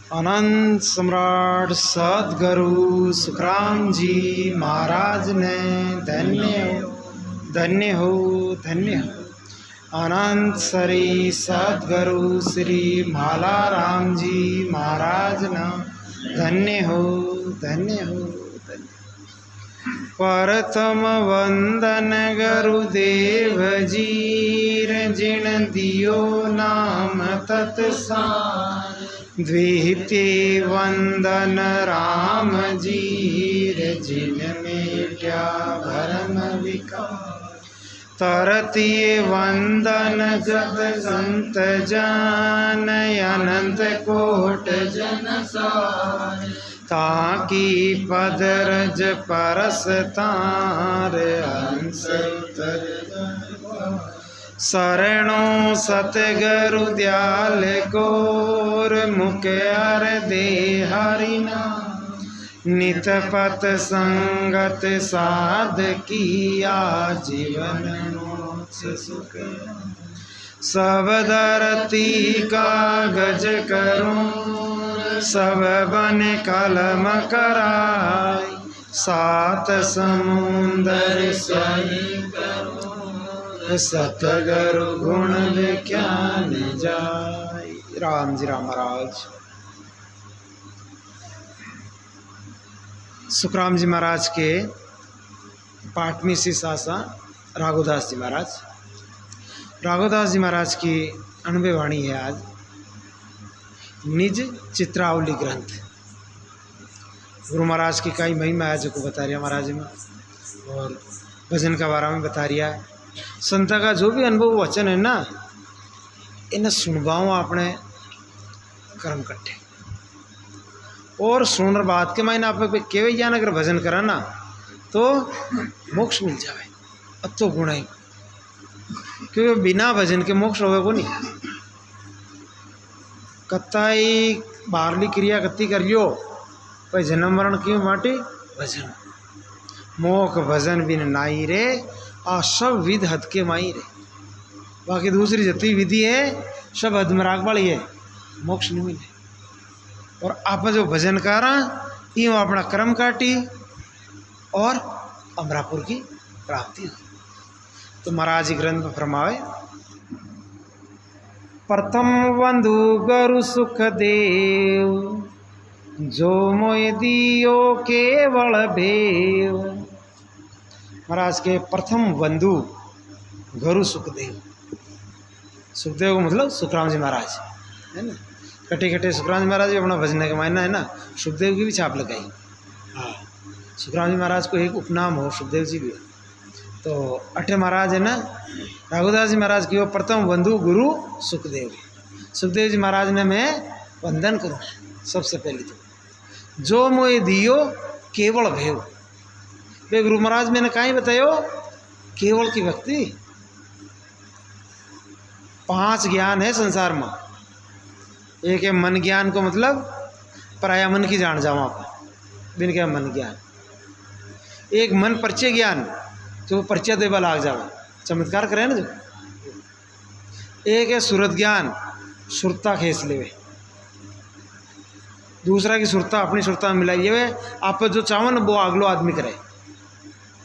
अनंत सम्राट सदगुरु सुखराम जी महाराज ने धन्य हो अनंत श्री सदगुरु श्री मालाराम जी महाराज ने धन्य हो। प्रथम वंदन गुरुदेव जी जिन दियो नाम तत्सार। द्वितीय वंदन राम जी जिन मेट्या भरम विकार। तृतीय वंदन जग संत जन अनंत कोट जन सार। ताकि पदरज परस तार अंश शरणों सतगुरु दयाल कोर मुख अर दे हरिना। नित पत संगत साध किया जीवन मोक्ष सुख। सब धरती कागज करूं सब बन कलम कराय। सात समुंदर सही करो सतगुरु गुण विज्ञान जाय। राम जी राम महाराज। सुखराम जी महाराज के पाठमी शिष्य राघुदास जी महाराज। राघुदास जी महाराज की अनुभव वाणी है आज। निज चित्रावली ग्रंथ गुरु महाराज की कई महिमा है जो को बता रहा महाराज में, और भजन का बारे में बता रहा है। संत का जो भी अनुभव वचन है ना, इन्हें सुनवाओ अपने कर्म कट्ठे और सुन बात के मायने आप केवे ज्ञान अगर भजन करा ना तो मोक्ष मिल जाए। अब तो गुण है, क्योंकि बिना भजन के मोक्ष होगा को नहीं। कत्ताई बाहरली क्रिया कत्ती करियो भाई जन्म मरण क्यों माटी भजन। मोख भजन बिन नाई रे आ सब विध हद के माई रे। बाकी दूसरी जितनी विधि है सब हदमराग वाली है, मोक्ष नहीं मिले। और आप जो भजन करा यूँ अपना कर्म काटी और अमरापुर की प्राप्ति हुई। तो महाराज जी ग्रंथ में फरमावे प्रथम वंदु गुरु सुख देव जो मोय दियो केवल भेव। महाराज के प्रथम बंधु गुरु सुखदेव। सुखदेव को मतलब सुखराम जी महाराज है ना। कटे कटे सुखराम जी महाराज भी अपना भजन का मायना है ना, सुखदेव की भी छाप लगाई। हाँ, सुखराम जी महाराज को एक उपनाम हो, सुखदेव जी भी। तो अठे महाराज है ना, राघुदास जी महाराज की वो प्रथम बंधु गुरु सुखदेव। सुखदेव जी महाराज ने मैं वंदन करूँ सबसे पहले तो। जो मोए दियो केवल भेव। वे गुरु महाराज मैंने कहीं बतायो केवल की भक्ति। 5 ज्ञान है संसार में। एक है मन ज्ञान को मतलब पराया मन की जान जाओ आप बिन क्या मन ज्ञान। एक मन परिचय ज्ञान जो परिचय देवा लाग जाओ, चमत्कार करे ना जो। एक है सुरत ज्ञान, सुरता खेस लेवे। दूसरा की सुरता अपनी सुरता में मिलाई हुए आप जो चाहो ना वो अगलो आदमी करे,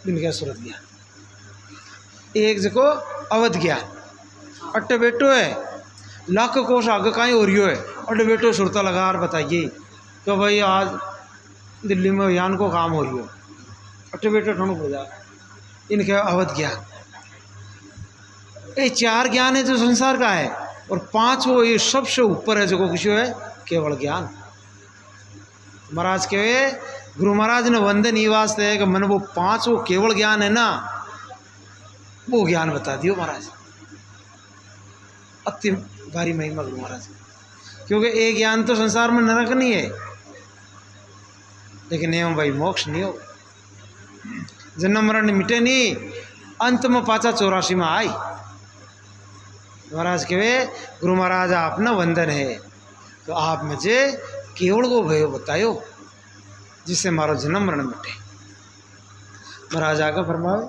बिन क्या सुरत ज्ञान। एक जो अवध ज्ञान, अट्टे बेटो है लाख कोश आगे कहीं हो रही है, अट्टे बेटो सुरता लगा और बताइए तो भाई आज दिल्ली में यान को काम हो रही हो, अट्टे बेटो ठंड हो जा। इनके अवध ज्ञान। ये 4 ज्ञान है जो संसार का है, और 5 वो ये सबसे ऊपर है जो कुछ है केवल ज्ञान। महाराज के गुरु महाराज ने वंदन ये वास्ते है कि मन वो 5 वो केवल ज्ञान है ना, वो ज्ञान बता दियो महाराज। अति भारी महिमा गुरु महाराज, क्योंकि एक ज्ञान तो संसार में नरक नहीं है, लेकिन एवं भाई मोक्ष नहीं हो। जन्म मरण मिटे नहीं, अंत में पाचा 84 में आई। महाराज के गुरु महाराज आपना वंदन है तो आप मुझे केवल को भयो बतायो जिससे मारो जन्म मरण मिटे। महाराज आगे फरमावे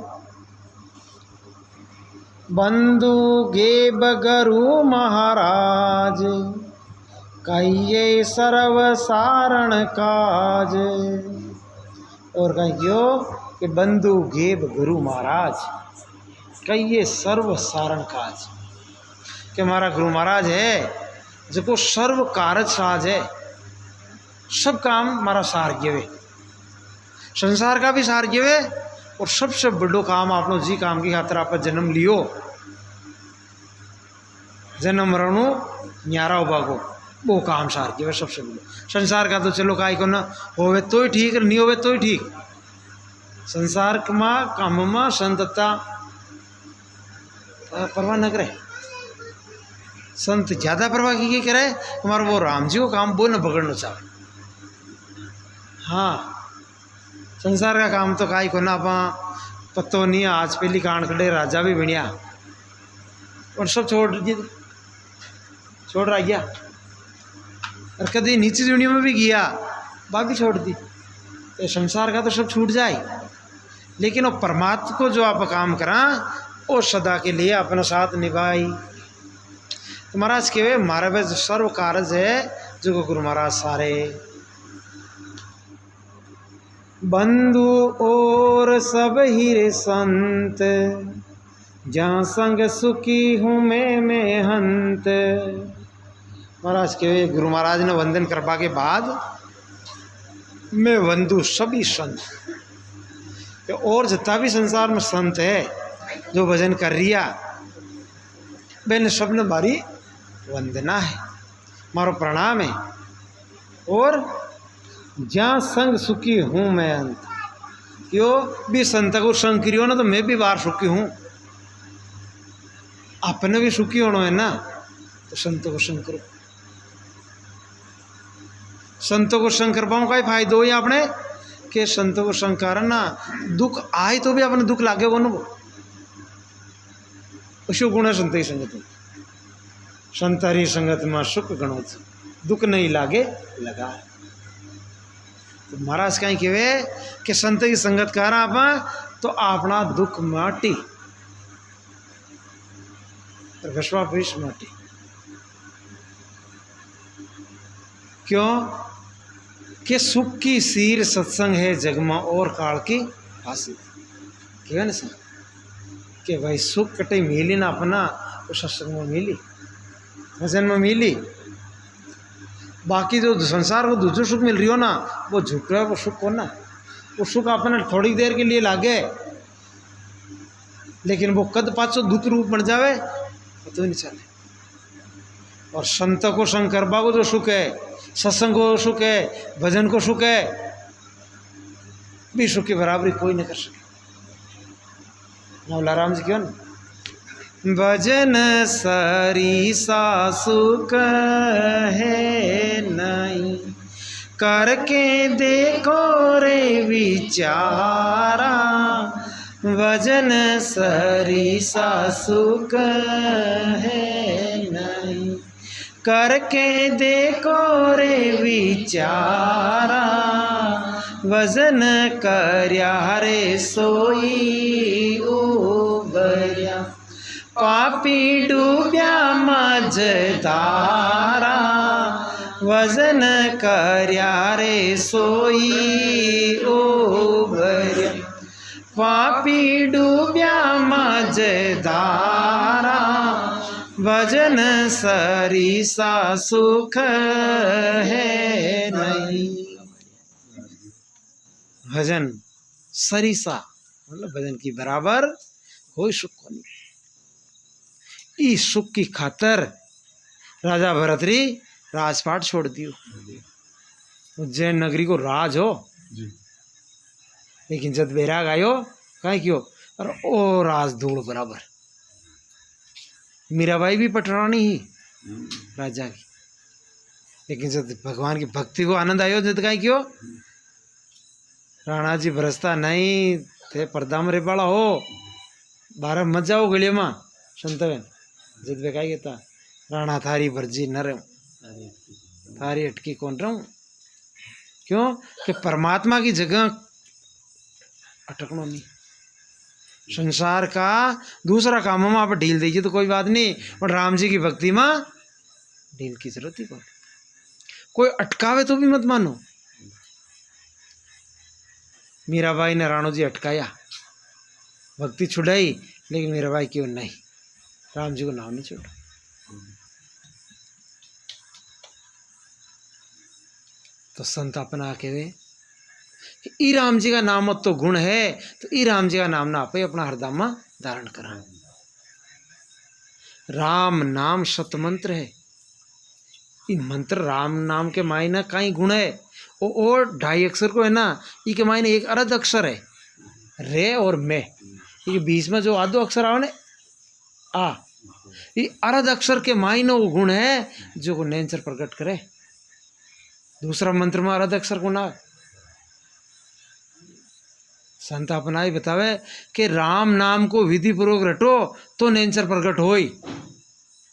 बंधु गे बगरु महाराज कहिए सर्व सारण काज। और कहियो कि बंधु घेब गुरु महाराज, कहिए सर्व सारण काज, कि हमारा गुरु महाराज है जो सर्व कारज साज है, सब काम हमारा सार गिवे, संसार का भी सार गिवे, और सबसे बड़ो काम आपनो जी काम की खातर आप जन्म लियो, जन्म मरणो न्यारा उबागो, वो काम सार गिवे सबसे बड़ो। संसार का तो चलो काई को ना होवे तो ही ठीक, नहीं होवे तो ही ठीक। संसार में काम में संतता परवाह न करे, संत ज़्यादा परवाह की करे, हमारा वो राम जी को काम वो न बगड़ना चाहे। हाँ, संसार का काम तो काई को ना आप पत्तो नहीं, आज पहली कान कड़े राजा भी बनिया और सब छोड़ रहा गया, और कभी नीचे दुनिया में भी गया, बात भी छोड़ दी। तो संसार का तो सब छूट जाए, लेकिन वो परमात्मा को जो आप काम करा वो सदा के लिए अपना साथ निभाई। तो महाराज के मारे पे सर्व कारज है जो गुरु महाराज सारे बंधु और सब हीरे संत, जहाँ संग सुखी हूँ मैं हंत। महाराज के गुरु महाराज ने वंदन करवा के बाद मैं वंदु सभी संत, और जितना भी संसार में संत है जो भजन कर रिया, मैंने सबने बारी वंदना है, मारो प्रणाम है। और जहाँ संग सुखी हूँ मैं अंत, क्यों भी संत को संग करियो ना, तो मैं भी बाहर सुखी हूँ, अपने भी सुखी होना है ना, तो संत को संग करो। संतों को संग कर पाऊँ का फायदा हो आपने, कि संतों को संग कर ना, दुख आए तो भी अपने दुख लागे वो न, सुख गुण है संत की संगत में, संत हरी संगत में सुख गणो, दुख नहीं लागे लगा। तो महाराज कहीं कहे कि संत की संगत कर आप तो अपना दुख माटी, घसवा पीस माटी। क्यों कि सुख की सीर सत्संग है जगमा और काल की फांसी। क्या ना सर कि भाई सुख कटे मिली ना अपना, वो सत्संग में मिली, भजन में मिली। बाकी जो संसार को दूसरा सुख मिल रही हो ना, वो झूठ है, वो सुख हो ना, वो सुख अपने थोड़ी देर के लिए लागे, लेकिन वो कद पाछो दुख रूप बन जावे तो नहीं चले। और संत को संग करवा को जो सुख है, सत्संग को सुख है, भजन को सुख है, भी सुख की बराबरी कोई नहीं कर सके। मौला राम जी क्यों न भजन सरीसा सुख है नहीं, करके देखो रे विचारा, भजन सरीसा सुख है नहीं, करके देखो रे विचारा, वजन करया रे सोई उबर्या, पापी डूब्या मझधारा, वजन करया रे सोई उबर्या, पापी डूब्या मझधारा, भजन सरीसा सुख है नहीं। भजन सरीसा मतलब भजन की बराबर कोई सुख को नहीं। इस सुख की खातर राजा भरतरी राजपाट छोड़ दियो। उज्जैन नगरी को राज हो, लेकिन जब बैराग आयो कहीं क्यों, और ओ राज धूल बराबर। मीराबाई भी पटरानी ही राजा की, लेकिन जब भगवान की भक्ति को आनंद आयो जब कहीं क्यों, राणा जी बरसता नहीं थे पर्दा में रेपाड़ा हो, बारह मत जाओ गलिया में संतवन जद बेकाई कहता, राणा थारी भरजी न रहूं, थारी अटकी कौन रहूं। क्यों कि परमात्मा की जगह अटकनो नहीं। संसार का दूसरा कामों में आप ढील दीजिए तो कोई बात नहीं, और राम जी की भक्ति में ढील की जरूरत ही कोई। कोई अटकावे तो भी मत मानो। मीराबाई ने राणो जी अटकाया, भक्ति छुड़ाई, लेकिन मीराबाई क्यों नहीं, राम जी को नाम नहीं छोड़ा। तो संत अपना के वे कि ई राम जी का नाम तो गुण है, तो ई राम जी का नाम ना आप अपना हरदम में धारण करा। राम नाम सत मंत्र है। ये मंत्र राम नाम के मायने कई गुण है, और 2.5 अक्षर को है ना, ये के मायने एक अर्ध अक्षर है रे और मैं, ये बीच में जो आधो अक्षर आवे ने आ, ये अर्ध अक्षर के मायने वो गुण है जो को नेचर प्रकट करे। दूसरा मंत्र में अर्ध अक्षर को ना। संत अपना ही बतावे कि राम नाम को विधि पूर्वक रटो तो नेचर प्रकट होई।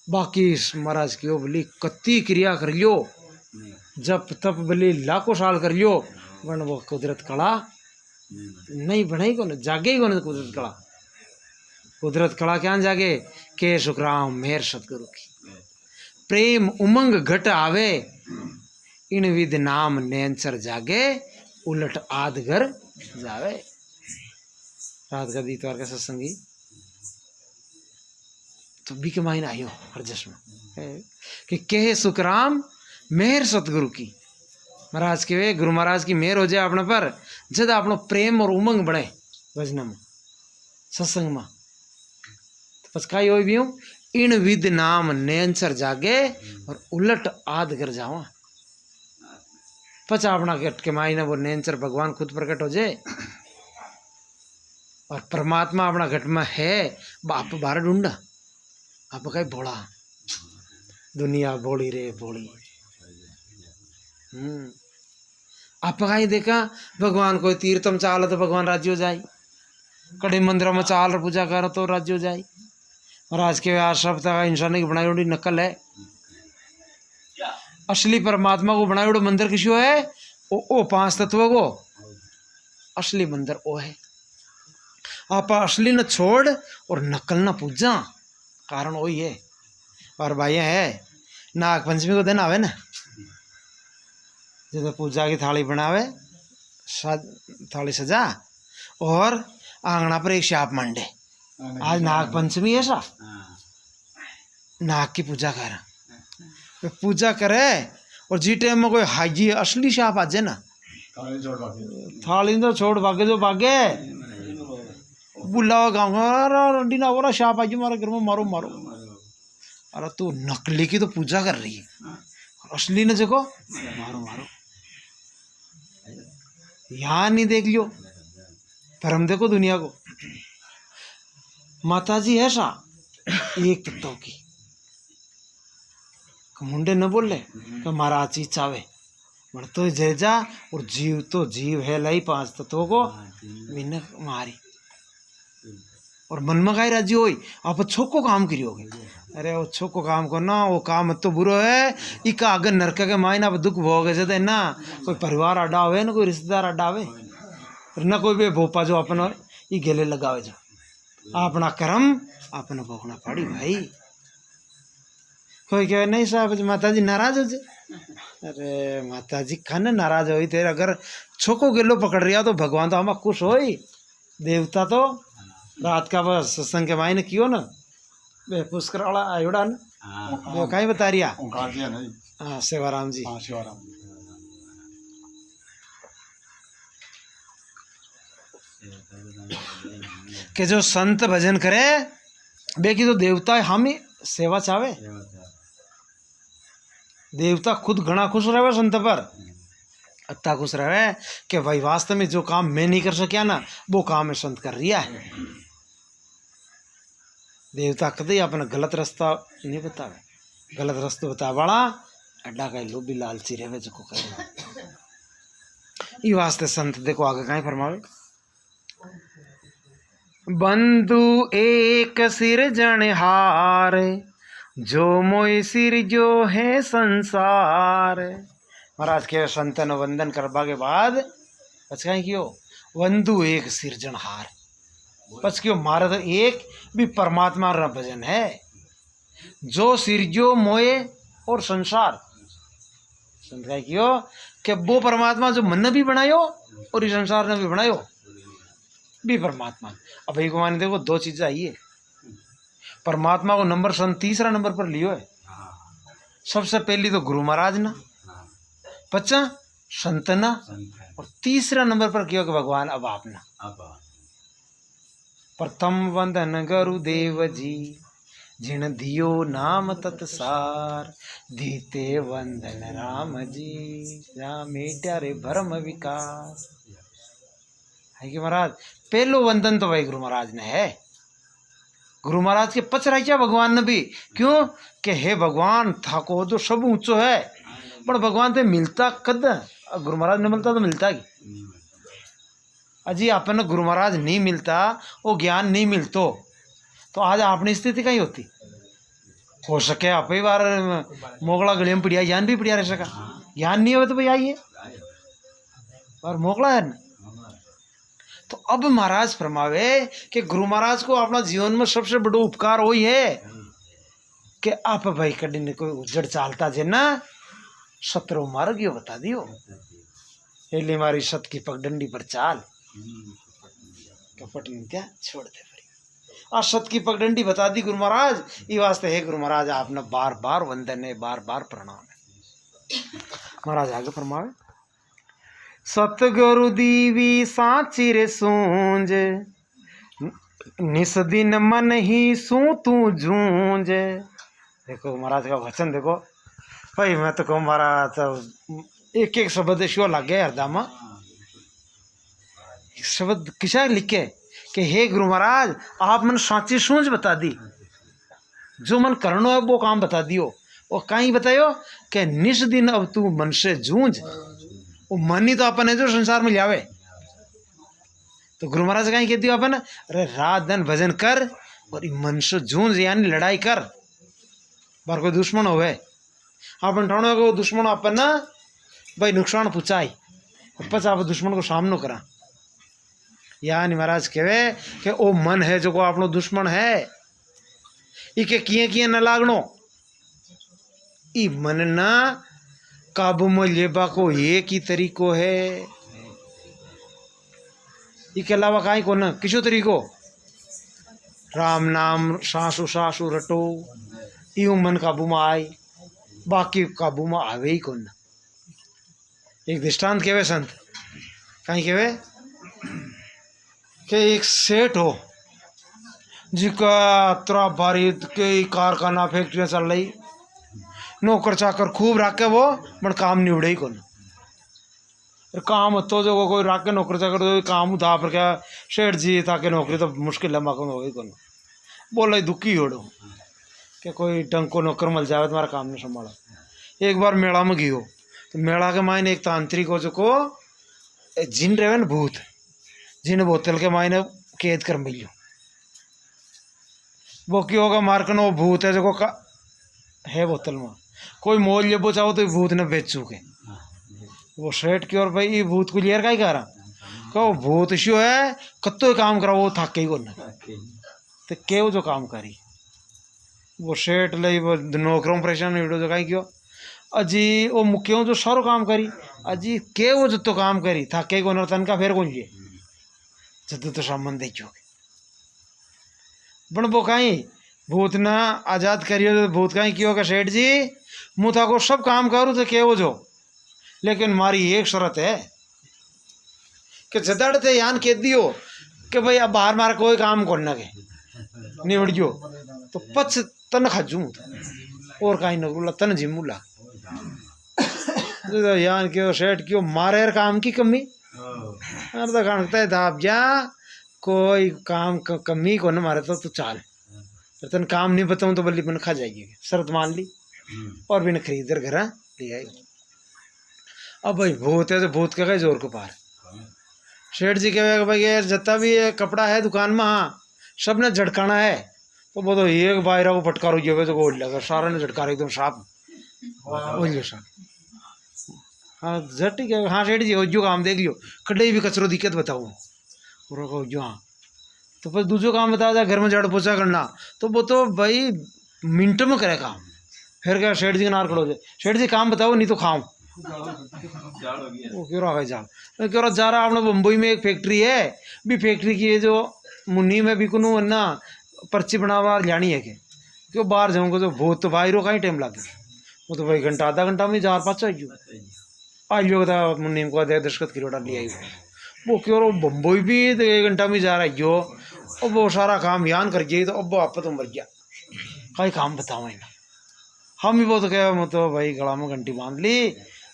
बाकी महाराज की बोली कत्ती क्रिया कर लियो, जब तप बोली लाखों साल कर लियो, वरना वो कुदरत कला नहीं बनाई को न जागे ही को न कुदरत कला। कुदरत कला क्या जागे के सुखराम मेहर सतगुरु की प्रेम उमंग घट आवे, इन विध नाम नेंचर जागे, उलट आध घर जावे। रात का दीतवार का सत्संगी तो भी के मायने आयो हर जश्न कि कहे सुखराम मेहर सतगुरु की। महाराज के वे गुरु महाराज की मेहर हो जाए अपने पर, जब अपनो प्रेम और उमंग बढ़े भजन में सत्संग में, तो पचकाई हो भी हूँ इन विद नाम नेंचर जागे और उलट आध कर जावा। पचा अपना घट के मायने वो नेंचर भगवान खुद प्रकट हो जाए, और परमात्मा अपना घट में है, बाप बाहर ढूंढा आप कहीं भोला, दुनिया बोली रे बोली। आप कहीं देखा भगवान कोई तीर्थम चाल तो भगवान राज्य हो जाए, कड़े मंदिर में चाल पूजा करो तो राज्य हो जाए। और आज के आज सब तक इंसान की बनाई हुई नकल है। असली परमात्मा को बनाई हुई मंदिर किसी है, ओ 5 तत्वों को असली मंदिर वो है। आप असली न छोड़ और नकल न पूजा, कारण वही है। और भाई है नाग पंचमी को दिन आवे ना, जब पूजा की थाली बनावे, थाली सजा और आंगना पर एक शाप मंडे। आज नाग पंचमी है सा, नाग की पूजा कर, तो पूजा करे और जी टाइम में कोई हाजी असली शाप आ जाए ना, थाली तो छोड़ भागे जो भागे, बुलाओ गाँव डीना हो रहा शाप आज हमारे घर में मारो मारो। अरे तू नकली की तो पूजा कर रही है, असली ने देखो मारो मारो। यहाँ नहीं देख लियो पर हम देखो दुनिया को। माता जी है सा एक तत्व की, मुंडे न बोल ले कि मारा चीज चावे बड़ तो जय जा, और जीव तो जीव है लाई 5 तत्वों को बिना मारी। और मन में काई राज्य होई आप छोको काम करियोगे। अरे वो छोको काम करना, वो काम तो बुरो है, इका अगर नरक के मायने आप दुख भोगे जदे ना, कोई परिवार अड्डा हुए ना कोई रिश्तेदार अड्डा हुए, ना कोई भी भोपा जो अपन ये गले लगावे जो अपना कर्म अपना भोगना पड़ी भाई। कोई कहे नहीं साहब माता जी नाराज हो जाए। अरे माता जी खाने नाराज हो तेरे, अगर छोको गेलो पकड़ रिया तो भगवान तो हम खुश हो ही। देवता तो रात का बस सत्संग के मायने क्यों ना वे पुष्कर वाला आयोड़ा ना वो कहीं बता रिया। हाँ सेवाराम जी, कि जो संत भजन करे बेकी तो देवता हम ही सेवा चावे। देवता खुद घना खुश रहे संत पर, अत्ता खुश रहे कि भाई वास्तव में जो काम मैं नहीं कर सकिया ना वो काम है संत कर रिया है। देवता कदे अपना गलत रास्ता नहीं बतावे, गलत रास्ता बता वाला अड्डा का लोभी लालची रहे जो को करे। ये वास्ते संत देखो आगे कहीं फरमावे, बंधु एक सिरजनहार जो मोय सिर जो है संसार। महाराज के संतन वंदन करवा के बाद पचकाई क्यों बंधु एक सिरजनहार, पच क्यों मारा तो एक भी परमात्मा रा भजन है, जो सिरजो मोए और संसार। संत क्या कियो कि वो परमात्मा जो मन ने भी बनायो और इस संसार ने भी बनायो भी परमात्मा। अब भाई को माने देखो दो चीजें आई है। परमात्मा को नंबर संत तीसरा नंबर पर लियो है। सबसे पहली तो गुरु महाराज ना, बच्चा संत ना, और तीसरा नंबर पर क्यों कि भगवान अब आपना। प्रथम वंदन गुरुदेव जी जिन दियो नाम तत्सार, दीते वंदन राम जी राम रे भरम विकास। है कि महाराज पहलो वंदन तो भाई गुरु महाराज ने है। गुरु महाराज के पचराई क्या भगवान ने भी, क्यों कि हे भगवान थाको जो सब ऊंचो है, पर भगवान से मिलता कद गुरु महाराज ने मिलता तो मिलता की अजी अपन गुरु महाराज नहीं मिलता, वो ज्ञान नहीं मिलतो तो आज अपनी स्थिति कहीं होती। हो सके आप ही बार मोगला गले में पिड़िया ज्ञान भी पिड़िया रह सका, ज्ञान नहीं हो तो भाई आइए और मोगला है ना। तो अब महाराज फरमावे कि गुरु महाराज को अपना जीवन में सबसे बड़ा उपकार वही है कि आप भाई कड़ी ने कोई उजड़ चालता जे ना सत्रो मार्ग यो बता दियो, हेली मारी सत की पगडंडी पर चाल कपट क्या छोड़ दे आ सत की पगडंडी बता दी गुरु महाराज। ये वास्ते है गुरु महाराज आपने बार बार वंदन है, बार बार प्रणाम है। महाराज आगे फरमावे सतगुरु दीवी सांची रे सूंज, निस दिन मन ही सू तू जूंज। देखो महाराज का वचन देखो भाई, मैं तो कहूँ महाराज तो एक एक शब्द शो लग गया हृदय में। शब्द किसा लिखे कि हे गुरु महाराज आप मन सांची सूंझ बता दी, जो मन करनो है वो काम बता दियो। और कहीं बतायो कि निस दिन अब तू मन से जूंझ, वो मन ही तो अपन है जो संसार में लावे। तो गुरु महाराज कहीं कहती हो अपन अरे रात दिन भजन कर और मन से जूंझ यानी लड़ाई कर। बार कोई दुश्मन होवे अपन ठाणो को दुश्मन अपन ना भाई नुकसान पुचाई पच आप दुश्मन को सामनो करा। यानी महाराज कहे कि ओ मन है जो को अपनो दुश्मन है, इके किए किए न लागनो। ई मन ना काबू में लेबा को एक ही तरीको है, इसके अलावा कहीं को न किसो तरीको। राम नाम सासु सासु रटो यू मन काबू में आए, बाकी काबू में आवे ही कौन। एक दृष्टांत कहवे संत कहीं कहवे कि एक सेठ हो जिसका त्रा भारी के कारखाना फैक्ट्रियाँ चल रही, नौकर चाकर खूब राके वो बट काम निवड़े ही कौन। काम तो जो कोई राके नौकर चाकर तो काम उठा पर क्या सेठ जी ताकि नौकरी तो मुश्किल लम्बा कौन हो गई कौन। बोला दुखी होड़ो कि कोई ढंग को नौकर मिल जाए तुम्हारा काम नहीं संभाला। एक बार मेला में गयो तो मेला के मायने एक तांत्रिक हो जो को जिन रहे न भूत, जिन बोतल के मायने कैद कर मिलियो। वो क्यों होगा मारकन वो भूत है जो का है बोतल में, कोई मोल ये वो चाहो तो भूत ने बेच चुके। वो सेठ की और भाई ये भूत को लियर का ही करा कहो भूत इश्यू है कत्तो काम करा वो थक ही को तो क्यों जो काम करी। वो सेठ ले वो नौकरों परेशान वीडियो जो कहीं क्यों अजी वो मुख्यों जो सारो काम करी अजी के वो जो तो काम करी थके को नर्तन का फिर कौन ये जब तो सामान देखोगे बन वो कहीं भूत ना आज़ाद करियो तो भूत कहीं क्यों का सेठ जी मुँह था को सब काम करूँ तो के वो जो, लेकिन मारी एक शर्त है कि जदड़ थे यान कह दियो कि भाई अब बाहर मार कोई काम करना के निवड़ गयो तो पच तन खाजू और कहीं न तन जिमुला तो यान क्यों सेठ क्यों मारे काम की कमी अरे तो खानता है धाप जा कोई काम कमी को न मारे तो चाल तन काम नहीं बताऊँ तो बल्ली मैंने खा जाएगी शर्त मान ली और भी न खरीद कर घर ले आएगी। अब भाई भूत है तो भूत का कहीं जोर को पार। सेठ जी कहेगा भाई यार जितना भी ये कपड़ा है दुकान में हाँ सब ने झटकाना है तो वो तो एक बायरा को फटकारो जो तो गोल लगा सारा ने झटका एकदम साफ हो साफ। हाँ झट क्या हाँ सेठ जी जो काम देख लियो कड़े भी कचरो दिक्कत बताओ पूरा जो हाँ तो फिर दूसरा काम बता जाए घर में झाड़ू पोछा करना तो वो तो भाई मिनट में करे काम। फिर क्या सेठ जी के नार खड़ो जाए सेठ जी काम बताओ नहीं तो खाऊं वो क्यों रहा है जाल, मैं क्यों रहा जा रहा अपने बम्बई में एक फैक्ट्री है भी, फैक्ट्री की है जो मुन्नी में भी कुनू ना पर्ची बनावा जानी है कि क्यों बाहर जाऊँगा तो बहुत तो भाई रो कहीं टाइम लगे, वो तो भाई घंटा आधा घंटा में 4-5 आइयो था मुन्नी को दे दशखत की रोटा ले आई वो क्यों रो बम्बई भी 1 घंटा में जा रहा है जो, अब वो सारा काम यान कर जाए तो अब आप तो मर गया कहीं काम बताओ ना, हम भी बहुत कहे मैं तो भाई गला में घंटी बांध ली,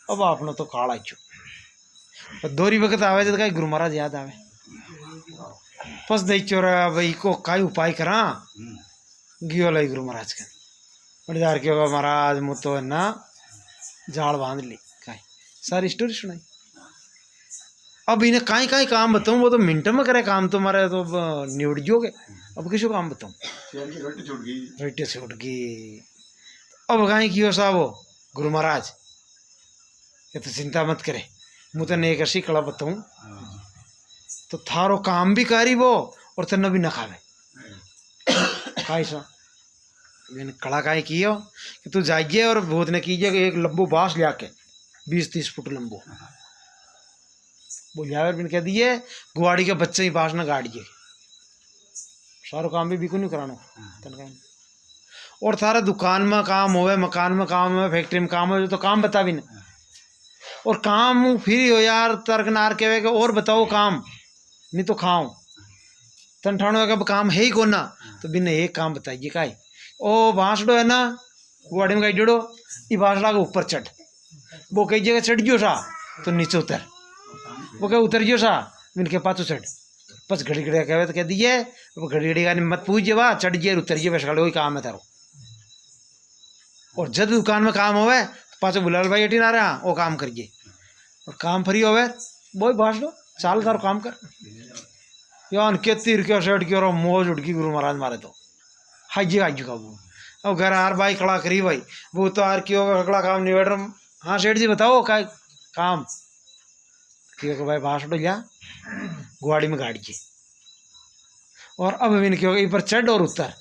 अब आपने तो काला चो दोरी वक्त आवे तो कहीं गुरु महाराज याद आवे बस दे चोरा भाई को काई उपाय करा गियो लाई गुरु महाराज के बड़ीदार के होगा महाराज मुँह तो है ना जाल बांध ली काई सारी स्टोरी सुनाई। अब इन्हें काई काई काम बताऊँ, वो तो मिनट में करे काम, तो हमारे तो निवड़ जोगे, अब किसी काम बताऊँ रोटी से उठ गई। अब कहीं कियो साहब वो गुरु महाराज ये तो चिंता मत करे, मुझे ने एक ऐसी कला बताऊँ तो थारो काम भी कारी वो और तेना भी न खावे काई सा मैंने कला काई कियो कि तू जाइए और भूत ने कीजिए कि एक लंबू बाँस लिया के 20-30 फुट लंबू वो लिया मैंने कह दिए गुआड़ी के बच्चे ही बाँस न गाड़िए, सारो काम भी बिल्कुल नहीं कराना तनका, और थारा दुकान में काम होवे, मकान में काम होवे, फैक्ट्री में काम होवे तो काम बता भी ना, और काम फ्री हो यार तर्क नार के और बताओ काम नहीं तो खाओ तन ठाणो का काम है ही कौन ना, तो बिना एक काम बताइए का ओ बाँसड़ो है ना गुआड़ी में गाई डो ये बाँसड़ा के ऊपर चढ़, वो कई जगह चढ़ गयो सा तो नीचे उतर, वो कह उतर गयो सा इनके पाछू चढ़, बस घड़ी घड़ी कहे तो कह दीजिए घड़ी घड़ी का मत पूछिए वाह चढ़ गए उतर गए वैसा वही काम है तारो, और जब दुकान में काम होवे पाछो बुलाल भाई हटी ना रहा वो काम करिए, और काम फ्री होवे वो ही बाँस लो चाल तारो काम कर यान के तीर के सेट की और मौज उठ गई गुरु महाराज मारे तो हाइजे हाइजे का वो, अब घर आर भाई खड़ा करी भाई वो तो आर की होगा खड़ा काम निबेड़ रहा, हाँ सेठ जी बताओ का काम क्योंकि भाई बाँस उठ गया गुआड़ी में गाड़िए, और अब मैंने क्यों इन पर चढ़ और उतर,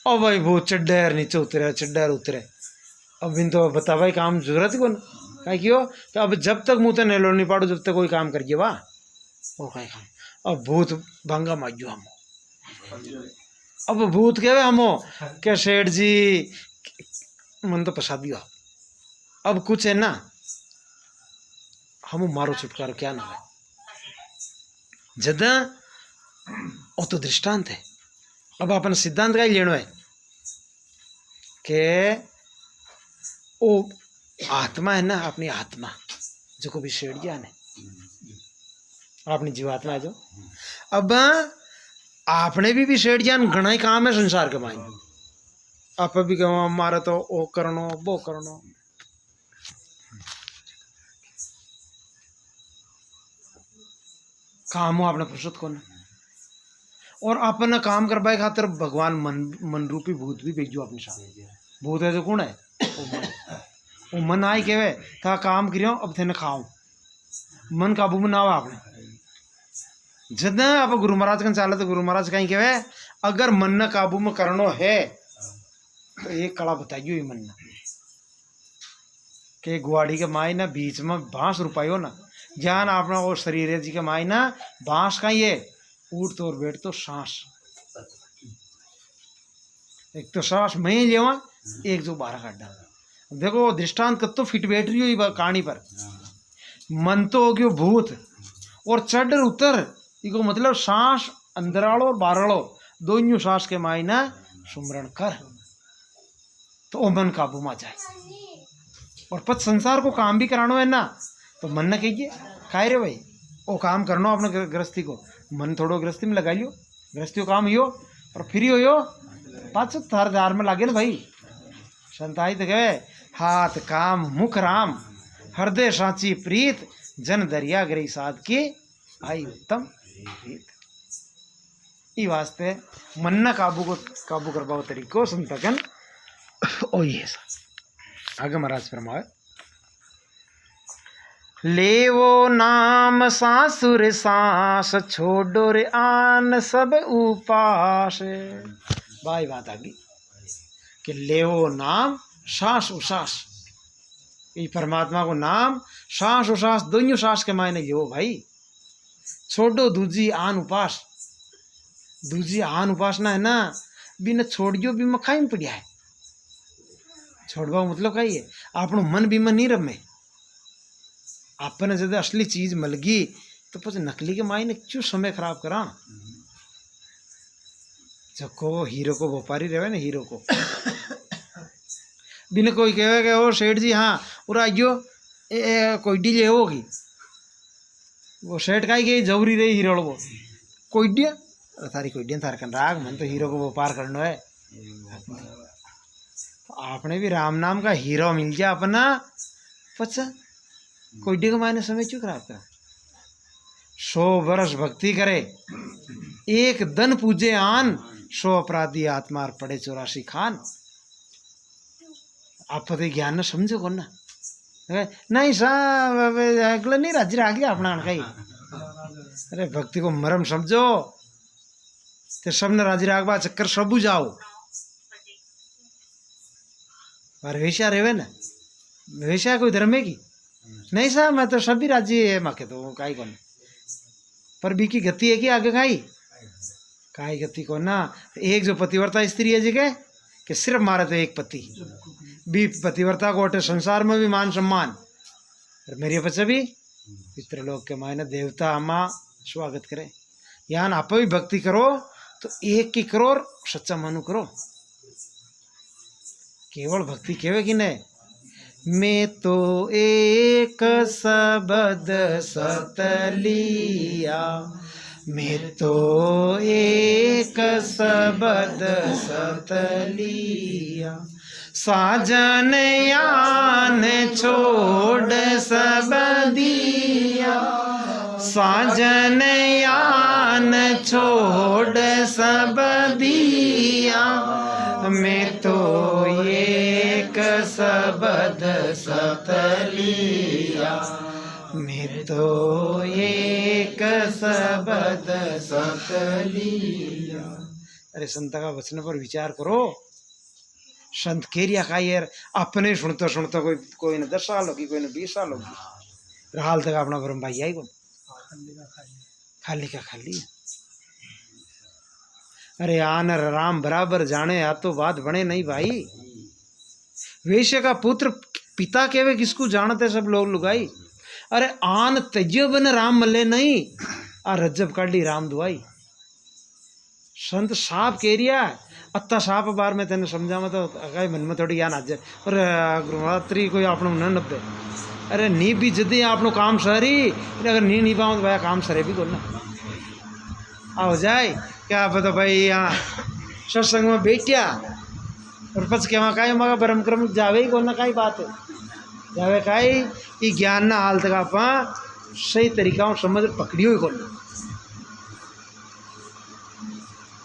अब भाई वो चढ़ नीचे उतरे चढ़ उतरे, अब इन तो बता भाई काम जरूरत ही कौन कहीं क्यों, तो अब जब तक मुँह तो नेलो नहीं पाड़ो जब तक कोई काम करिए वाह और कहीं काम, अब भूत भंगा माजू हम, अब भूत कहे हम क्या सेठ जी मन तो पसा दिया, अब कुछ है ना हम मारो छुटकारो क्या ना है जदा वो तो दृष्टांत है, अब अपन सिद्धांत का ही लेनो है कि वो आत्मा है ना अपनी आत्मा जो को भी शेड़ गया ने अपनी जीवात्मा है जो, अब आपने भी शेड़ ज्ञान घना ही काम है संसार के मायने, आप भी कहो हमारा तो वो करनो वो करनो, काम हो आपने फुर्सत को, और अपना काम करवाए खातर भगवान मन रूपी भूत भी भेजो अपने साथ, भूत है जो कौन है वो मन आई के था काम करियो अब थे न खाओ मन काबू में ना हो आपने, जब आप गुरु महाराज का चाले तो गुरु महाराज कहीं कहे अगर मन न काबू में करनो है तो एक कला बताइयो ये मन न के गुआड़ी के माई ना बीच में बाँस रुपायो ना ज्ञान अपना वो शरीर जी के माई ना बाँस का ये उठ तो और बैठ तो सांस, एक तो सांस मैं ही लेवा एक जो 12 काटा, देखो दृष्टांत कब तो फिट बैठ रही हो कहानी पर, मन तो हो गयो भूत और चढ़ उतर इको मतलब सांस अंदराड़ो और बारड़ो दोनों सांस के मायना सुमरण कर तो वो मन काबू में जाए, और पच संसार को काम भी कराना है ना तो मन न कहिए खाए रे भाई वो काम करना अपने गृहस्थी को, मन थोड़ो गृहस्थी में लगा लियो गृहस्थी को काम हो और फ्री हो पाँच थार दार में लागे ना भाई, संताई तो कहे हाथ काम मुख राम हृदय साची प्रीत जन दरिया गरी साध की आई उत्तम प्रीत, ई वास्ते मन न काबू करवाओ तरीको संतकन ओ ये आगे महाराज फरमाए लेवो नाम सासुर सांस छोड़ो रे आन सब उपास, भाई बात आ गई कि लेवो नाम सांस उसास ये परमात्मा को नाम सांस और सांस दोनों सांस के मायने लियो भाई। छोड़ो दूजी आन उपास, दूजी आन उपासना है ना बिना छोड़ियो भी मखाई में पड़िया है। छोड़वा मतलब कही है आपनो मन भी मन नहीं रमे। आपने जब असली चीज मिल गई तो પછી नकली के मायने क्यों समय खराब करा। जो को हीरो को व्यापारी रहे ना, हीरो को बिना कोई कहे ओ सेठ जी हाँ पूरा आइयो कोई डीले होगी, वो सेठ का ही गई जरूरी रही हीरो वो कोई डिया थारी कोई डिया थार राग मन तो हीरो को व्यापार करना है। तो आपने भी राम नाम का हीरो मिल जाए अपना पचा कोई डी को मायने समय क्यों खराब करा। 100 वर्ष भक्ति करे एक दन पूजे आन, 100 अपराधी आत्मार पड़े 84 खान। आप तो ज्ञान न समझो को ना नहीं साहब अगला नहीं राजी आ गया अपना कहीं। अरे भक्ति को मरम समझो तो सबने राजी रागबा चक्कर सबू जाओ पर वेश्या रेवे ना, वेश्या कोई धर्म है की नहीं साहब मैं तो सभी राजी है माके तो काई को पर बी की गति है कि आगे काई गति को ना। एक जो पतिव्रता स्त्री है जी कि सिर्फ मारे तो एक पति भी पतिव्रता को अटे संसार में भी मान सम्मान और मेरे बच्चे भी पितृलोक के मायने देवता अम्मा स्वागत करे। यहाँ आप भी भक्ति करो तो एक की करो और सच्चा मानू करो। केवल भक्ति केवे कि नहीं मैं तो एक शब्द सतलिया, मैं तो एक शब्द सतलिया, साजन यान छोड़ सब दिया, साजन यान छोड़ सब दिया, मैं तो एक शब्द सतलिया, मैं तो एक शब्द सतलिया। अरे संत का वचन पर विचार करो। संत केरिया का यार अपने सुनते सुनते कोई ने 10 साल होगी, कोई ने 20 साल होगी, हाल तक अपना ब्रह्म भाई आई को खाली का खाली। अरे आन राम बराबर जाने या तो बात बने नहीं भाई। वैश्य का पुत्र पिता केवे किसको जानते सब लोग लुगाई। अरे आन तज्य बन राम मले नहीं आ रज्जब काढ़ी राम दुआई। संत साहब कह रिया अत्ता साहब बार में तेने समझावा तो अगर मन में थोड़ी यान आ जाए और गुरुरात्रि कोई आपनो न नब्बे। अरे नी भी जदी आपनो काम सरी अगर नी पाऊँ तो भाई काम सरे भी करना आओ जाए क्या पता भाई यहाँ सत्संग में बैठिया और पच के वहाँ का मगा ब्रह्म क्रम जावे ही कोना काई बात है जावे काई ये ज्ञान ना हाल तक आप सही तरीका समझ पकड़ी हुई कोना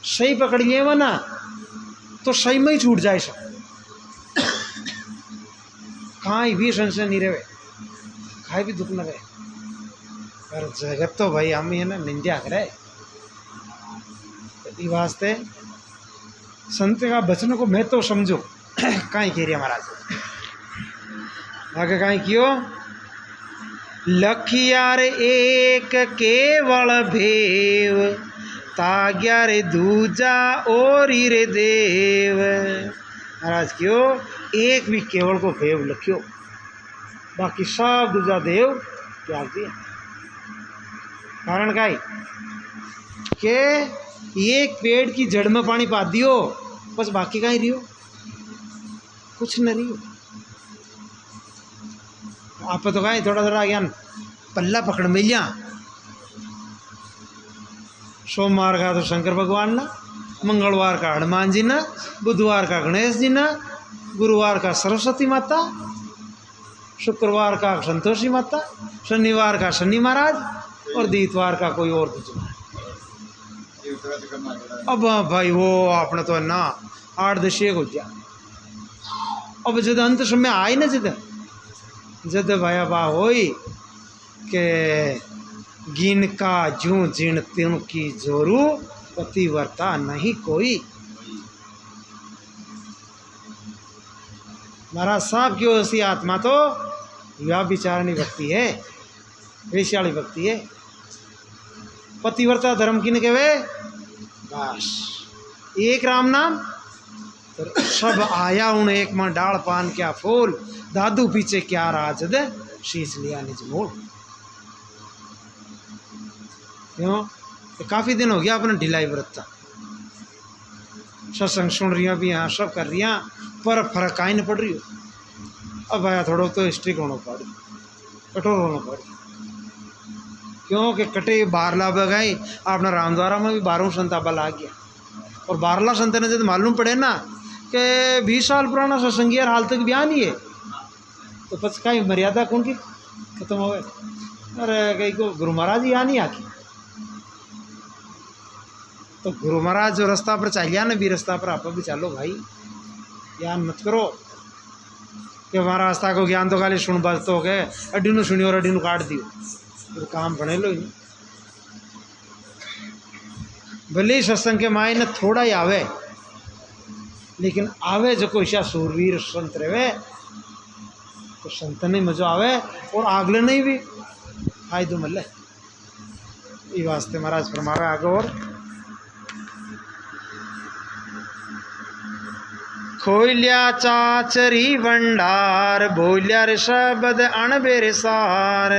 सही पकड़िए वो ना तो सही में ही छूट जाए सब कहीं भी संशय नहीं रहे कहीं भी दुख न रहे। पर जगत तो भाई हम ही है ना निंदा करे तो वास्ते संत का वचन को मैं तो समझो कहीं कह रही महाराज आगे कहीं क्यों लखियार एक केवल भेव ताग्या रे दूजा और रे देव। महाराज क्यों एक भी केवल को भेव लखियो बाकी सब दूजा देव त्याग दिया। कारण का के एक पेड़ की जड़ में पानी पा दियो बस बाकी का ही रियो कुछ न रियो। आप तो कहीं थोड़ा थोड़ा ज्ञान पल्ला पकड़ मिलिया। सोमवार का तो शंकर भगवान ना, मंगलवार का हनुमान जी ना, बुधवार का गणेश जी ना, गुरुवार का सरस्वती माता, शुक्रवार का संतोषी माता, शनिवार का शनि महाराज और दीतवार का कोई और दूसरा। अब भाई वो आपने तो ना 8-10 हो गया। अब जब अंत समय आई ना जद भाया बा होई के गिन का जू जिन त्यों की जोरू पतिव्रता नहीं कोई। महाराज साहब क्यों ऐसी आत्मा तो यह विचारणी भक्ति है, वेश्याली भक्ति है। पतिव्रता धर्म किन कहवे? बस एक राम नाम तो सब आया उन एक माँ डाल पान क्या फूल, दादू पीछे क्या राज दे, शीश लिया निज मोड़। क्यों? काफ़ी दिन हो गया अपने ढिलाई व्रत, सत्संग सुन रही भी यहाँ, सब कर रही हैं, पर फर्क काई नहीं पड़ रही हो। अब आया थोड़ा तो स्ट्रिक होना पड़ी, कठोर होना पड़ी। क्योंकि कटे बारला बगाई अपना रामद्वारा में भी 12 संतापा ला गया। और बारला संत ने जब मालूम पड़े ना कि 20 साल पुराना सत्संगी यार हाल तक ब्याह नहीं है, तो बस कहीं मर्यादा कौन की खत्म हो गए। अरे कहीं को गुरु महाराज यहाँ नहीं आके, तो गुरु महाराज जो रास्ता पर चाहिए ना भी रास्ता पर आप भी चलो भाई, ज्ञान मत करो कि हमारा रास्ता को ज्ञान तो खाली सुन बस तो गए, अड्डी नू सुनी और अड्डी नू काट दियो, तो काम बने लो ही। भले ही सत्संग के मायने थोड़ा ही आवे, लेकिन आवे जो कोई ऐसा सूरवीर संत रहे तो संत नहीं मजा आवे और आगले नहीं भी फायदो मिले। ये वास्ते महाराज फरमावे आगे और खोलिया चाचरी भंडार, बोलिया रे शब्द अणबेरे सार।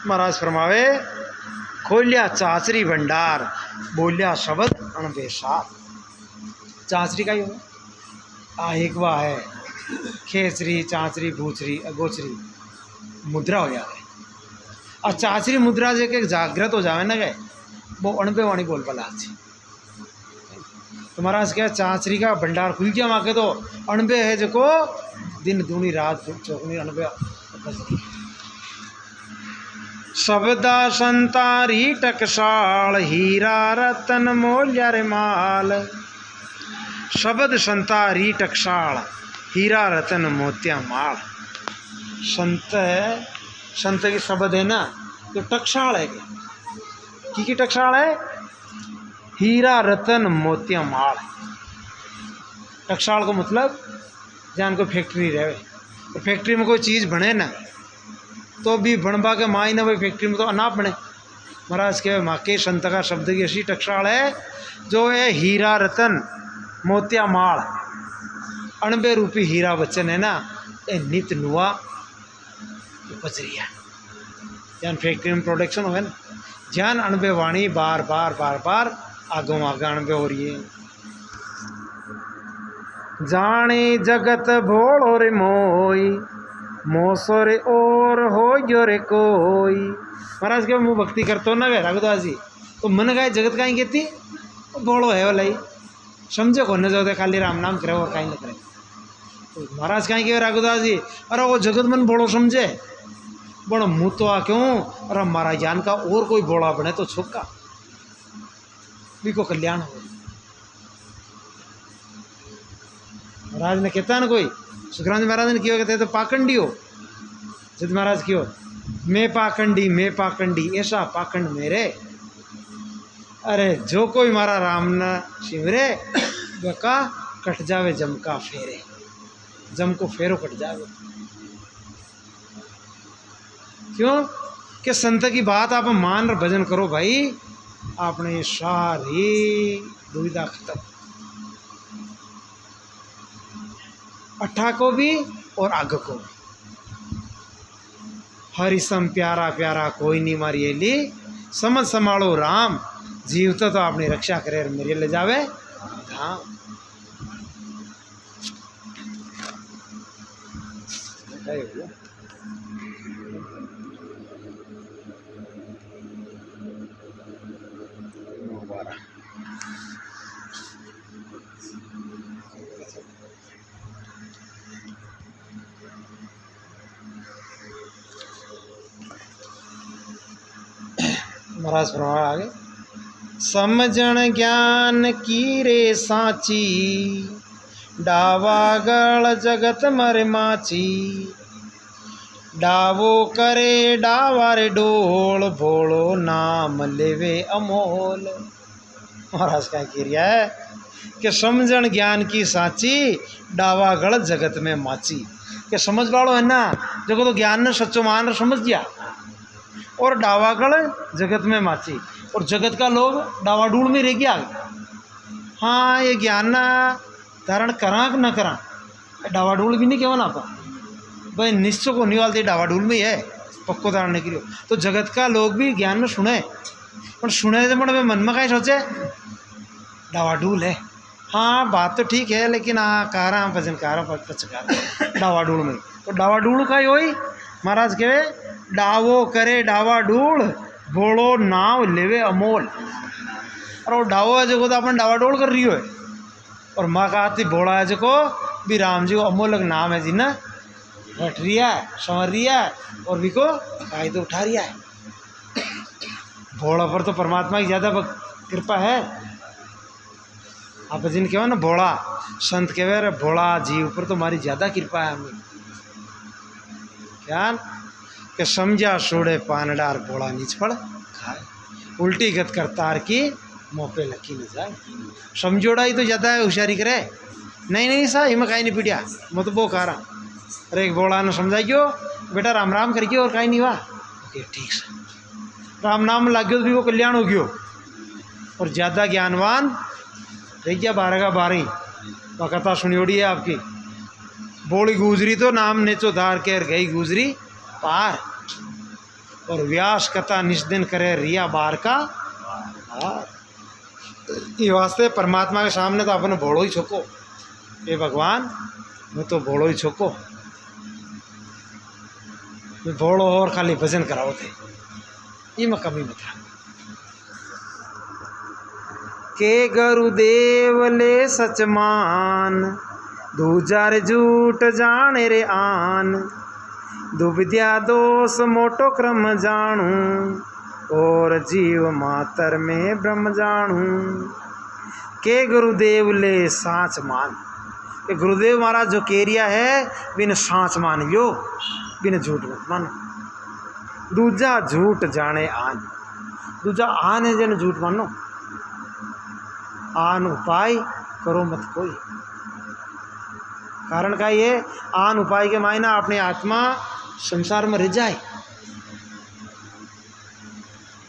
महाराज फरमावे खोलिया चाचरी भंडार, बोलिया शब्द अणबेरे सार। चाचरी का ही हो एक वाह है खेचरी, चाचरी, भूचरी, अगोचरी मुद्रा हो जाए। और चाचरी मुद्रा जो के जागृत हो जाए ना गए वो अणबे वाणी बोल पला। तो महाराज क्या चाचरी का भंडार खुल गया वहाँ के, तो अणबे है जो को दिन दूनी रात चौकनी अणबे। शब्दा संतारी टकसाल, हीरा रतन मोल्या रे माल। शब्द संतारी टकसाल, हीरा रतन मोतिया माल। संत है, संत की शब्द है ना तो टकसाल है की टकसाल है? हीरा रतन मोतिया माल। टकसाल को मतलब जान को फैक्ट्री रहे, तो फैक्ट्री में कोई चीज़ बने ना तो भी बनवा के माई ना भाई फैक्ट्री में तो अनाप बने। महाराज के माँ के संत का शब्द की ऐसी टकसाल है जो है हीरा रतन मोतिया माल। अणबे रूपी हीरा बच्चन है ना ये नित नुआ बजरिया जान फैक्ट्री में प्रोडक्शन हो ना, जान अणबे वाणी बार बार बार बार आगों आगे अणबे हो रही है। जाने जगत भोलो रे मोई, मोसो रे और हो जो रे कोई। महाराज के मुँह भक्ति करते ना रघुदास जी, तो मन गाय जगत का ही कहती भोलो है वाला ही, समझे को न जो खाली राम नाम करे और कहीं न करे। तो महाराज कहीं कहे रघुदास जी, अरे वो जगत मन बोलो समझे बड़ो मुँह तो आ क्यों, अरे हमारा ज्ञान का और कोई बोला बने तो छुपका भी को कल्याण हो। महाराज ने कहता ना कोई सुखराम महाराज ने क्यों कहते तो पाखंडी हो। सिद्ध महाराज क्यों मैं पाखंडी ऐसा पाखंड मेरे। अरे जो कोई मारा राम न शिवरे बेका कट जावे जम का फेरे, जम को फेरो कट जावे। क्यों कि संत की बात आप मान और भजन करो भाई, आपने सारी दुविधा खत्म। अट्ठा को भी और आग को भी। हरिसम प्यारा प्यारा कोई नहीं मारिए ली, समझ संभालो राम, जीवता तो आपने रक्षा करे मेरे ले जावे धाम। महाराज फरमाया आगे, समझण ज्ञान की रे साची, डावागल जगत मर माची। डावो करे डावा रे डोल, भोलो नाम लेवे अमोल। महाराज क्या कह रहा है कि समझण ज्ञान की साची, डावागल जगत में माची। कि समझ वालो है ना जगह तो ज्ञान ने सच्चो मान समझ गया और डावागढ़ जगत में माची और जगत का लोग डावाडूल में रह गया। हाँ ये ज्ञान ना धारण करा कि न करा डावाडूल भी नहीं केवल आता भाई निश्चय को नहीं वालते डावाडूल में ही है पक्को धारण के लिए। तो जगत का लोग भी ज्ञान में सुने पर सुने से मैं मन में कहीं सोचे डावाडूल है। हाँ बात तो ठीक है लेकिन हाँ कारा भजनकारा पचकारा डावाडूल में तो डावाडूल का ही होई महाराज कहे डावो करे डावाडूल बोलो नाव लेवे अमोल। और वो डावो है जो तो अपन डावाडोल कर रही हो और माँ का हाथी बोला है जो भी राम जी को अमोलक नाम है जी ना बैठ रिया है संवर रिया है और भी को कायदे उठा रिया है। भोला पर तो परमात्मा की ज़्यादा कृपा है। आप जिन कहो ना भोला संत कहे रे भोला जीव पर तो हमारी ज़्यादा कृपा है। हमें क्या कि समझा सोड़े पानडार भोला निचफड़ खाए उल्टी गत करतार की मुँह पे लकी न जाए। समझोड़ा ही तो ज़्यादा है होशियारी करे नहीं सा हिम कहीं नहीं पिटिया मैं तो वो कह रहा अरे एक भोला ने समझाइयो बेटा राम राम करिए और कहीं नहीं हुआ ओके ठीक से राम नाम लाग्यो तो भी वो कल्याण हो गयो। और ज़्यादा ज्ञानवान रह गया 12 का 12 वह कथा सुनियोड़ी है आपकी बोली गुजरी तो नाम नेचो धार के गई गुजरी पार। और व्यास कथा निष्दिन करे रिया बार का पार। ये वास्ते परमात्मा के सामने तो अपने भोड़ो ही छोको ये भगवान मैं तो भोड़ो ही छोको मैं भोड़ो और खाली भजन कराओ थे ये मैं कमी में था के गुरुदेव ले सच मान दूजार झूठ जाने रे आन दुविद्या दोष मोटो क्रम जानू और जीव मातर में ब्रह्म जानू के गुरुदेव ले साँच मान। ये गुरुदेव महाराज जो केरिया है बिन साँच मान लियो बिन झूठ मत मानो। दूजा झूठ जाने आन दूजा आन है जन झूठ मानो आन उपाय करो मत कोई। कारण का ये आन उपाय के मायना अपनी आत्मा संसार में रह जाए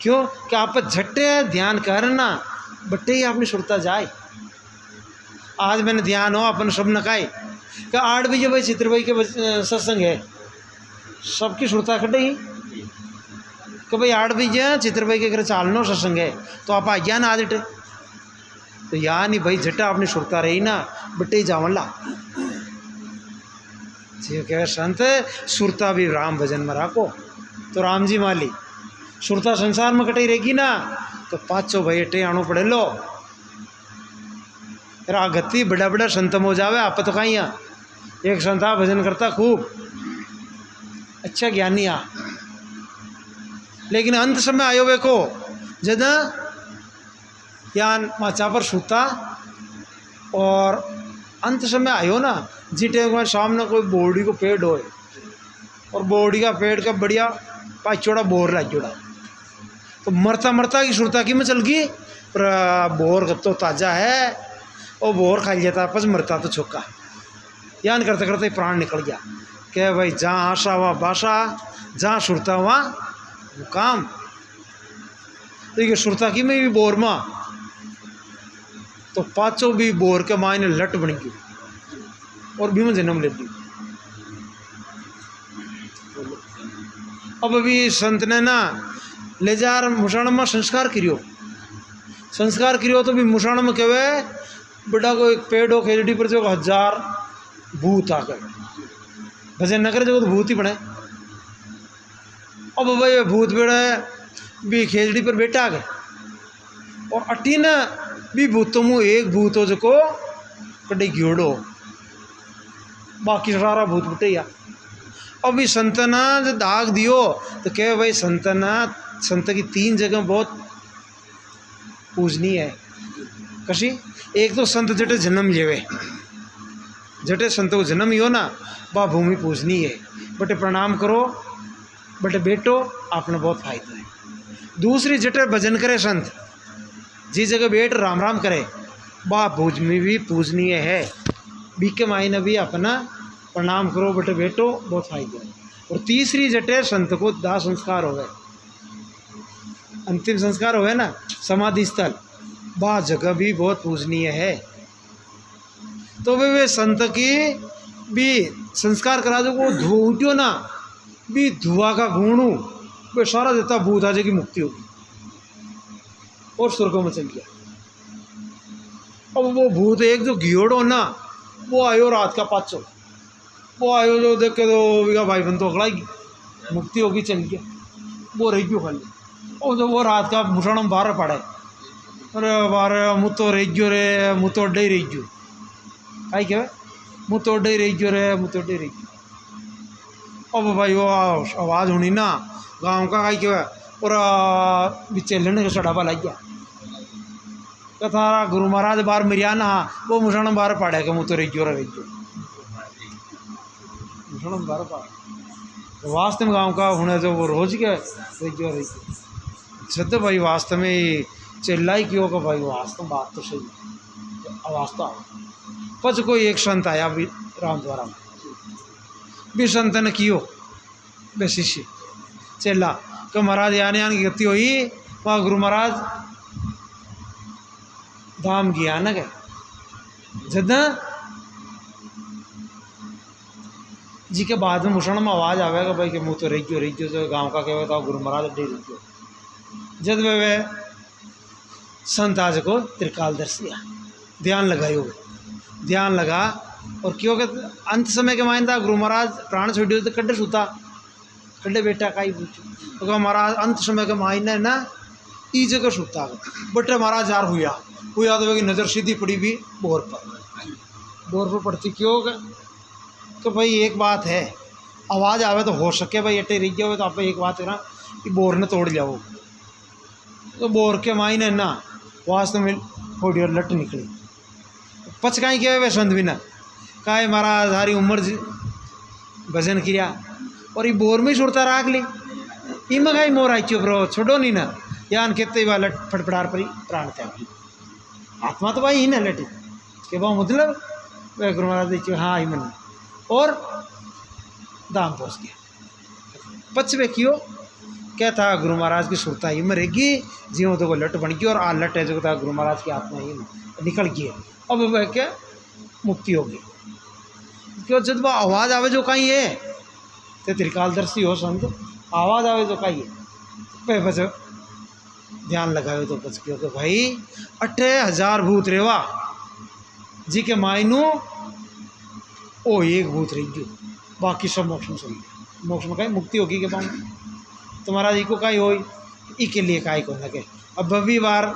क्यों कि आप झट्टे ध्यान करना बट्टे ही अपनी सुरता जाए। आज मैंने ध्यान हो अपन सब नकाए कि 8 बजे भाई चित्र भाई के सत्संग है सबकी सुरता कटे ही कि भाई 8 बजे चित्र भाई के घर चालनो सत्संग है तो आप आ गया ना आज तो या नहीं भाई झट्टा अपनी सुरता रही ना बट्टे ही जावला जी कह संत सुरता भी राम भजन में राखो तो राम जी माली सुरता संसार में कटी रहेगी ना तो 500 भाई अटे आनो पड़े लो गति बड़ा बड़ा संतम हो जावे आप तो कहीं एक संता भजन करता खूब अच्छा ज्ञानी आ लेकिन अंत समय आयो देखो जद यान माचा पर सूता और अंत समय आयो ना जिटे हमारे सामने कोई बोर्डी को पेड़ होए और बोर्डी का पेड़ का बढ़िया पाँचोड़ा बोर लग जोड़ा तो मरता मरता की सुरता की में चल गई पर बोर तो ताज़ा है और बोर खा लिया था बस मरता तो छोका यान करते करते प्राण निकल गया क्या भाई जहाँ आशा वहाँ बाशा जहाँ सुरता वहाँ मुकाम। तो ये सुरता की में भी बोर माँ तो 500 भी बोर के मायने लट बन गई और भी में जन्म ले ली। अब अभी संत ने ना ले जा मुसाण में संस्कार करियो तो भी मुसाण में कहे बेटा को एक पेड़ हो खेजड़ी पर जो 1000 भूत आ गए भजन न करे जो तो भूत ही बने। अब भाई भूत बेड़ा भी खेजड़ी पर बैठा आ गए और अटी न भी भूतों में एक भूत हो जो को कड़ी घियोड़ो बाकी सारा भूत बटैया। अभी संतना जो दाग दियो तो कहे भाई संत की 3 जगह बहुत पूजनीय है कशी। एक तो संत जटे जन्म लेवे जटे संत को जन्म ही हो ना वह भूमि पूजनी है बटे प्रणाम करो बटे बेटो आपने बहुत फायदा है। दूसरी जटे भजन करे संत जिस जगह बैठ राम राम करे वह भूमि भी पूजनीय है बी के मायने भी अपना प्रणाम करो बेटे बेटो बहुत फायदे है। और तीसरी जटे संत को दाह संस्कार हो गए, अंतिम संस्कार हो गए ना, समाधि स्थल, वह जगह भी बहुत पूजनीय है। तो वे संत की भी संस्कार करा दो, वो धुओ ना भी धुआ का गुणू वे सारा देता भूत आ जाएगी, मुक्ति होगी और स्वर्गों में चल गया। अब वो भूत एक जो घियोड़ो ना वो आयो रात का 500, वो आयो जो देख के तो भाई बन तो अगड़ाएगी, मुक्ति होगी, चल गया। वो रह गयो खाली, और जो वो रात का मुसण बाहर पड़े, अरे बारह मुँह तो रह गयो रे, मुँह तो अड्डे ही रह गयो, कहीं क्या मुँह तो अड्डे ही रह गयो रे, मुँह तो अड्डे रह गयो। अब भाई वो आवाज़ होनी ना गाँव का कहीं क्या और बिचे लेने का सड़ावा लग गया, कथा गुरु महाराज बार मिरिया ना वो मुसण बाहर पड़े के मुँह तो रह गयो रे, रह गयो मुसण बाहर पड़े। वास्तव में गाँव का होने जो वो रोज के रह गयो जब भाई वास्तव में चिल्लाई क्यों का भाई वास्तव बात तो सही वास्तव। पच कोई एक संत आया भी राम द्वारा में भी संत ने कियो बे शिष्य चेला तो महाराज आने आने की गति हुई, वहाँ गुरु महाराज धाम गया ना गए जद जी के बाद में मुसण में आवाज़ आवेगा भाई कि मुँह तो रह गयो तो गाँव का क्या बताओ गुरु महाराज अड्डे रह गयो। जब वे संत आज को त्रिकाल दर्शिया ध्यान लगायो, ध्यान लगा और क्यों के अंत समय के मायने गुरु महाराज प्राण छोड़ियो तो कड्डे सुता, कड्डे बेटा का ही पूछो तो महाराज अंत समय के मायने ना ई जगह सुता बटे महाराज यार हुआ तो वे नज़र सीधी पड़ी भी बोर पर पड़ती क्यों तो भाई एक बात है आवाज़ आवे तो हो सके भाई अटे रह गया हो तो आप एक बात करा कि बोर ने तोड़ जाओ, तो बोर के मायने ना वास्तव में थोड़ी और लट निकली पचकाई के वे संत भी ना काहे महाराज सारी उम्र भजन किया और ये बोर में सुरता राख ली इमा का मोर आई चुप रहो छोड़ो नहीं ना यान कहते ही लट फटफड़ार पर प्राण त्याग आत्मा तो भाई ही ना लटी के वो मतलब वे गुरु महाराज देखिए हाँ ही मन और दाम पहुँच गया। पचवे क्यों क्या था गुरु महाराज की सुरता ही मरेगी जीव तो वो लट बन गई और आ लट है जो था गुरु महाराज की आत्मा ही निकल गई। अब वह क्या मुक्ति होगी क्यों जब वह आवाज़ आवे जो कहीं है तो त्रिकालदर्शी हो संत आवाज़ आवे जो कहीं है बस ध्यान लगाए तो बच गयो कि भाई 8000 भूत रेवा जी के मायनू ओ एक भूत रह गयो बाकी सब मोक्ष में चली मोक्ष में कहीं मुक्ति होगी के पाऊँ तुम्हारा जी को कहीं हो के लिए काई को लगे। अब भी बार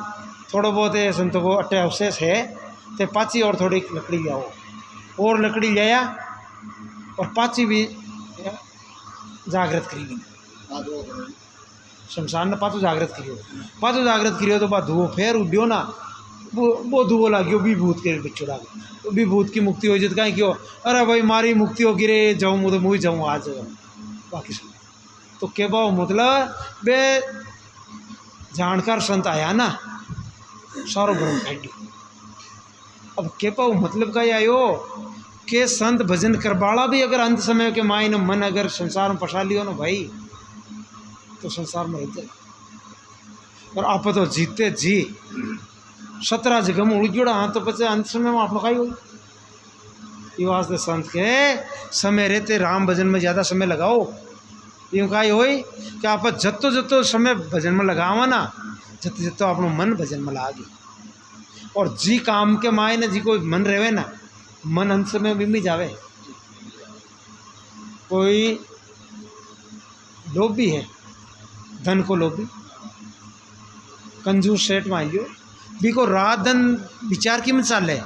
थोड़ा बहुत संतों को अट्टे अवशेष है तो पाची और थोड़ी लकड़ी ले आओ और लकड़ी ले आया और पाची भी जागृत करी शमशान ने पाचो जागृत करियो तो बाद धुओं फेर उड्यो ना वो धुओं लाग्यो भी भूत के बच्चों लागे तो भी भूत की मुक्ति हो जाती कहीं क्यों अरे भाई मारी मुक्ति हो गिरे जाऊँ तो मुझे जाऊँ आज बाकी सब तो के बाओ मतलब बे जानकार संत आया ना सारो भ्रम काटियो। अब के पाओ मतलब का आयो के संत भजन करवाला भी अगर अंत समय के मायने मन अगर संसार में फंसा लियो ना भाई तो संसार में रहते और आप तो जीते जी 17 जगह में उड़ हाँ तो बच्चे अंत समय में आप लोग हो ये वास्ते संत के समय रहते राम भजन में ज़्यादा समय लगाओ यूँ कही हो कि आप जत्तो जत्तो समय भजन में लगावा ना जत्तो जत्तो अपना मन भजन में लागे और जी काम के मायने जी कोई मन रहे ना मन अंत समय भी जावे। कोई लोभी है धन को लोभी कंजूस सेठ मान लो भी को रात धन विचार की मिसाल है